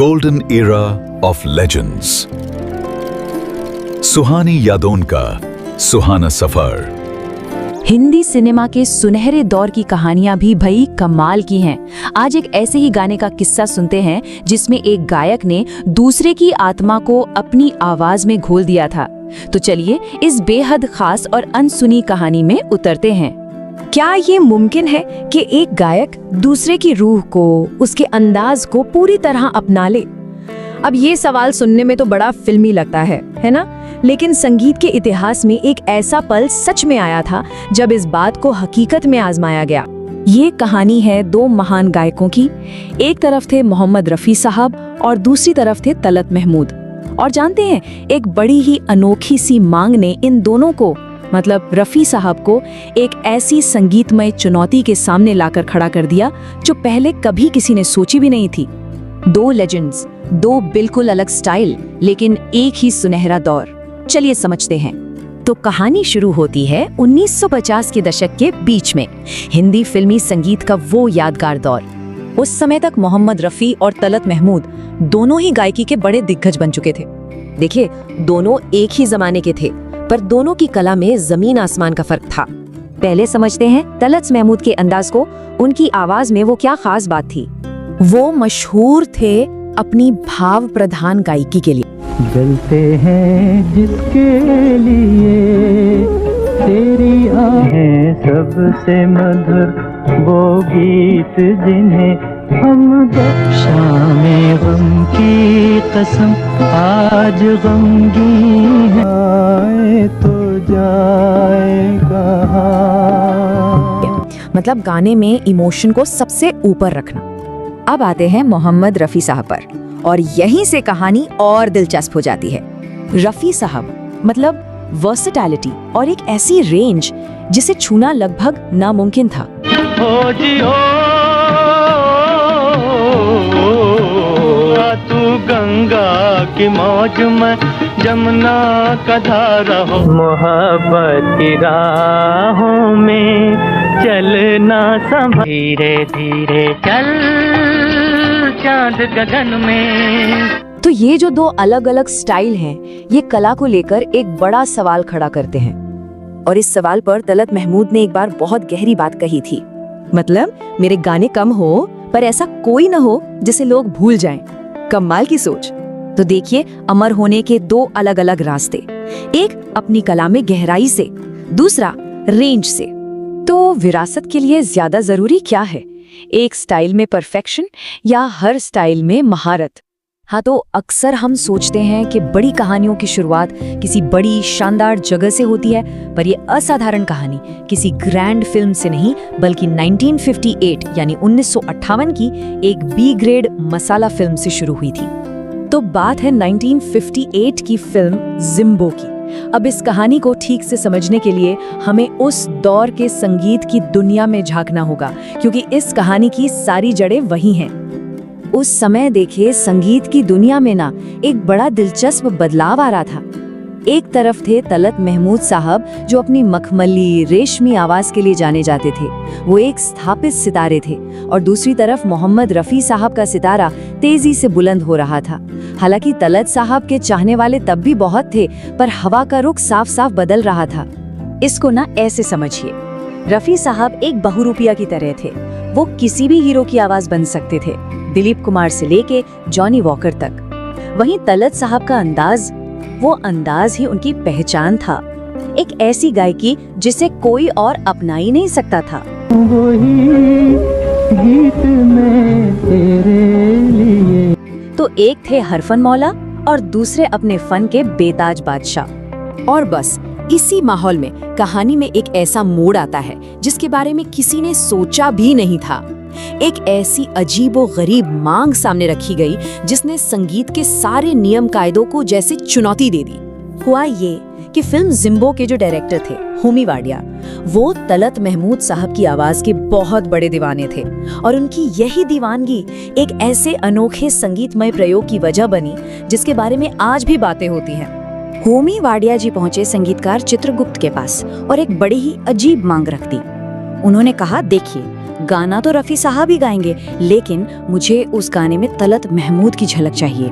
Golden era of legends. सुहानी यादों का सुहाना सफर। Hindi cinema के सुनहरे दौर की कहानियां भी भई कमाल की हैं। आज एक ऐसे ही गाने का किस्सा सुनते हैं जिसमें एक गायक ने दूसरे की आत्मा को अपनी आवाज में घोल दिया था। तो चलिए इस बेहद खास और अनसुनी कहानी में उतरते हैं। क्या ये मुमकिन है कि एक गायक दूसरे की रूह को, उसके अंदाज को पूरी तरह अपना ले? अब ये सवाल सुनने में तो बड़ा फिल्मी लगता है ना? लेकिन संगीत के इतिहास में एक ऐसा पल सच में आया था जब इस बात को हकीकत में आजमाया गया। ये कहानी है दो महान गायकों की। एक तरफ थे मोहम्मद रफी साहब और दूसरी तरफ थे तलत महमूद। और जानते हैं, एक बड़ी ही अनोखी सी मांग ने इन दोनों को, मतलब रफी साहब को, एक ऐसी संगीतमय चुनौती के सामने लाकर खड़ा कर दिया जो पहले कभी किसी ने सोची भी नहीं थी। दो लेजेंड्स, दो बिल्कुल अलग स्टाइल, लेकिन एक ही सुनहरा दौर। चलिए समझते हैं। तो कहानी शुरू होती है 1950 के दशक के बीच में, हिंदी फिल्मी संगीत का वो यादगार दौर। उस समय तक मोहम्मद रफी और तलत महमूद दोनों ही गायकी के बड़े दिग्गज बन चुके थे। देखिए, दोनों एक ही जमाने के थे, पर दोनों की कला में जमीन आसमान का फर्क था। पहले समझते हैं तलत महमूद के अंदाज को। उनकी आवाज में वो क्या खास बात थी? वो मशहूर थे अपनी भाव प्रधान गायकी के लिए। जलते हैं जिसके लिए तेरी आहें सबसे मधुर, वो गीत जिन्हें हम शामे गम की कसम आज गमगीन आए तो जाए कहाँ। मतलब गाने में इमोशन को सबसे ऊपर रखना। अब आते हैं मोहम्मद रफी साहब पर, और यहीं से कहानी और दिलचस्प हो जाती है। रफी साहब मतलब वर्सेटैलिटी और एक ऐसी रेंज जिसे छूना लगभग नामुमकिन था। हो जी हो, तू गंगा की मौज में जमुना का धारा हो, मोहब्बत की राहों में चलना संभल, धीरे धीरे चल चांद गगन में। तो ये जो दो अलग अलग स्टाइल हैं, ये कला को लेकर एक बड़ा सवाल खड़ा करते हैं। और इस सवाल पर तलत महमूद ने एक बार बहुत गहरी बात कही थी। मतलब, मेरे गाने कम हो पर ऐसा कोई ना हो जिसे लोग भूल जाएं। कमाल की सोच। तो देखिए, अमर होने के दो अलग अलग रास्ते, एक अपनी कला में गहराई से, दूसरा रेंज से। तो विरासत के लिए ज्यादा जरूरी क्या है, एक स्टाइल में परफेक्शन या हर स्टाइल में महारत? हाँ, तो अक्सर हम सोचते हैं कि बड़ी कहानियों की शुरुआत किसी बड़ी शानदार जगह से होती है, पर ये असाधारण कहानी किसी ग्रैंड फिल्म से नहीं, बल्कि 1958 यानी 1958 की एक बी ग्रेड मसाला फिल्म से शुरू हुई थी। तो बात है 1958 की फिल्म जिम्बो की। अब इस कहानी को ठीक से समझने के लिए हमें उस दौर के संगीत की दुनिया में झांकना होगा, क्योंकि इस कहानी की सारी जड़ें वही हैं। उस समय देखिए, संगीत की दुनिया में ना एक बड़ा दिलचस्प बदलाव आ रहा था। एक तरफ थे तलत महमूद साहब, जो अपनी मखमली रेशमी आवाज के लिए जाने जाते थे, वो एक स्थापित सितारे थे। और दूसरी तरफ मोहम्मद रफी साहब का सितारा तेजी से बुलंद हो रहा था। हालांकि तलत साहब के चाहने वाले तब भी बहुत थे, पर हवा का रुख साफ साफ बदल रहा था। इसको ना ऐसे समझिए, रफी साहब एक बहुरूपिया की तरह थे। वो किसी भी हीरो की आवाज बन सकते थे, दिलीप कुमार से लेके जॉनी वॉकर तक। वहीं तलत साहब का अंदाज, वो अंदाज ही उनकी पहचान था। एक ऐसी गायकी जिसे कोई और अपना ही नहीं सकता था। वही गीत में तेरे लिए। तो एक थे हरफन मौला और दूसरे अपने फन के बेताज बादशाह। और बस इसी माहौल में कहानी में एक ऐसा मोड़ आता है जिसके बारे में किसी ने सोचा भी नहीं था। एक ऐसी अजीबो गरीब मांग सामने रखी गई जिसने संगीत के सारे नियम कायदों को जैसे चुनौती दे दी। हुआ ये कि फिल्म जिम्बो के जो डायरेक्टर थे होमी वाडिया, वो तलत महमूद साहब की आवाज के बहुत बड़े दीवाने थे। और उनकी यही दीवानगी एक ऐसे अनोखे संगीतमय प्रयोग की वजह बनी जिसके बारे में आज भी बातें होती हैं। होमी वाडिया जी पहुंचे संगीतकार चित्रगुप्त के पास और एक बड़ी ही अजीब मांग रख दी। उन्होंने कहा, देखिए, गाना तो रफ़ी साहब ही गाएंगे, लेकिन मुझे उस गाने में तलत महमूद की झलक चाहिए।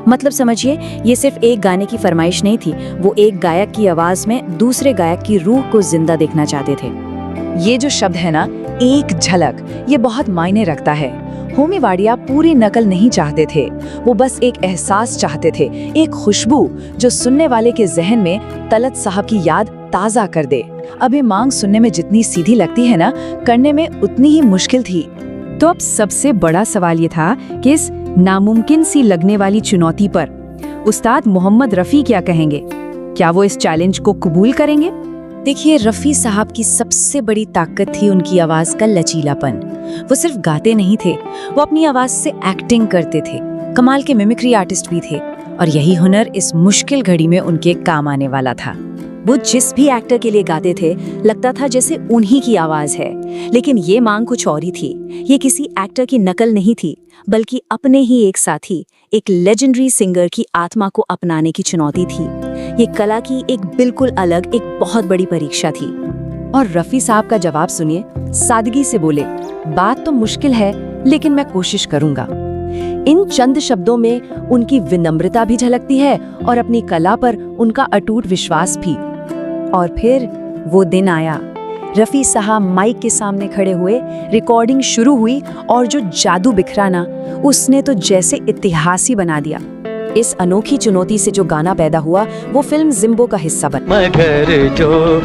मतलब समझिए, ये सिर्फ एक गाने की फरमाइश नहीं थी, वो एक गायक की आवाज में दूसरे गायक की रूह को जिंदा देखना चाहते थे। ये जो शब्द है ना, एक झलक, ये बहुत मायने रखता है। होमी वाडिया पूरी नकल नहीं चाहते थे, वो बस एक एहसास चाहते थे, एक खुशबू जो सुनने वाले के जहन में तलत साहब की याद ताज़ा कर दे। अब ये मांग सुनने में जितनी सीधी लगती है ना, करने में उतनी ही मुश्किल थी। तो अब सबसे बड़ा सवाल ये था कि इस नामुमकिन सी लगने वाली चुनौती पर उस्ताद मोहम्मद रफ़ी क्या कहेंगे? क्या वो इस चैलेंज को कबूल करेंगे? देखिए, रफ़ी साहब की सबसे बड़ी ताकत थी उनकी आवाज़ का लचीलापन। वो सिर्फ गाते नहीं थे, वो अपनी आवाज़ से एक्टिंग करते थे। कमाल के मिमिक्री आर्टिस्ट भी थे, और यही हुनर इस मुश्किल घड़ी में उनके काम आने वाला था। वो जिस भी एक्टर के लिए गाते थे, लगता था जैसे उन्हीं की आवाज है। लेकिन ये मांग कुछ और ही थी। ये किसी एक्टर की नकल नहीं थी, बल्कि अपने ही एक साथी, एक लेजेंडरी सिंगर की आत्मा को अपनाने की चुनौती थी। ये कला की एक बिल्कुल अलग, एक बहुत बड़ी परीक्षा थी। और रफ़ी साहब का जवाब सुनिए, सादगी से बोले, बात तो मुश्किल है, लेकिन मैं कोशिश करूंगा। इन चंद शब्दों में उनकी विनम्रता भी झलकती है और अपनी कला पर उनका अटूट विश्वास भी। और फिर वो दिन आया, रफ़ी साहब माइक के सामने खड़े हुए, रिकॉर्डिंग शुरू हुई, और जो जादू बिखरा ना, उसने तो जैसे इतिहास ही बना दिया। इस अनोखी चुनौती से जो गाना पैदा हुआ, वो फिल्म जिम्बो का हिस्सा बना। मगर जो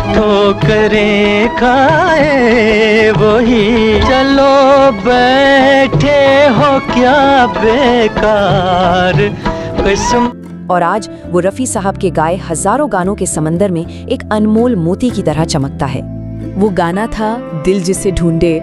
ठोकरें खाए वही, चलो बैठे हो क्या बेकार किस्म। और आज वो रफ़ी साहब के गाए हजारों गानों के समंदर में एक अनमोल मोती की तरह चमकता है। वो गाना था दिल जिसे ढूंढे।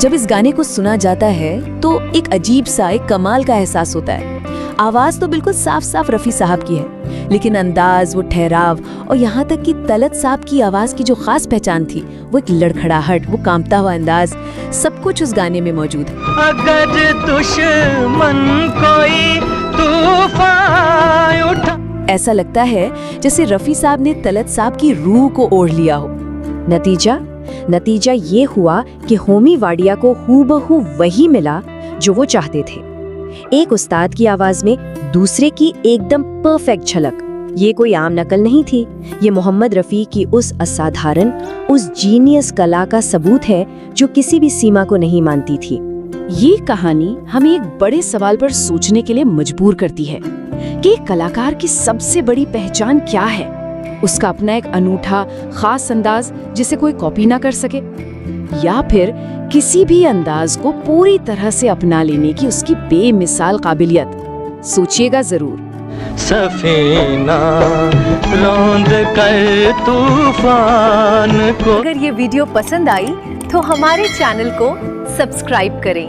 जब इस गाने को सुना जाता है तो एक अजीब सा, एक कमाल का एहसास होता है। आवाज तो बिल्कुल साफ साफ रफ़ी साहब की है, लेकिन अंदाज, वो ठहराव, और यहाँ तक कि तलत साहब की आवाज की जो खास पहचान थी, वो एक लड़खड़ाहट, वो कांपता हुआ अंदाज, सब कुछ उस गाने में मौजूद है। अगर दुश्मन कोई तूफान उठा, ऐसा लगता है जैसे रफ़ी साहब ने तलत साहब की रूह को ओढ़ लिया हो। नतीजा ये हुआ कि होमी वाडिया को हूबहू वही मिला जो वो चाहते थे। एक उस्ताद की आवाज में दूसरे की एकदम परफेक्ट झलक। ये कोई आम नकल नहीं थी, ये मोहम्मद रफ़ी की उस असाधारण, उस जीनियस कला का सबूत है जो किसी भी सीमा को नहीं मानती थी। ये कहानी हमें एक बड़े सवाल पर सोचने के लिए मजबूर करती है कि एक कलाकार की सबसे बड़ी पहचान क्या है? उसका अपना एक अनूठा, खास अंदाज जिसे कोई कॉपी ना कर सके, या फिर किसी भी अंदाज को पूरी तरह से अपना लेने की उसकी बेमिसाल काबिलियत? सोचिएगा जरूर। सफीना रौंद कर तूफान को। अगर ये वीडियो पसंद आई तो हमारे चैनल को सब्सक्राइब करें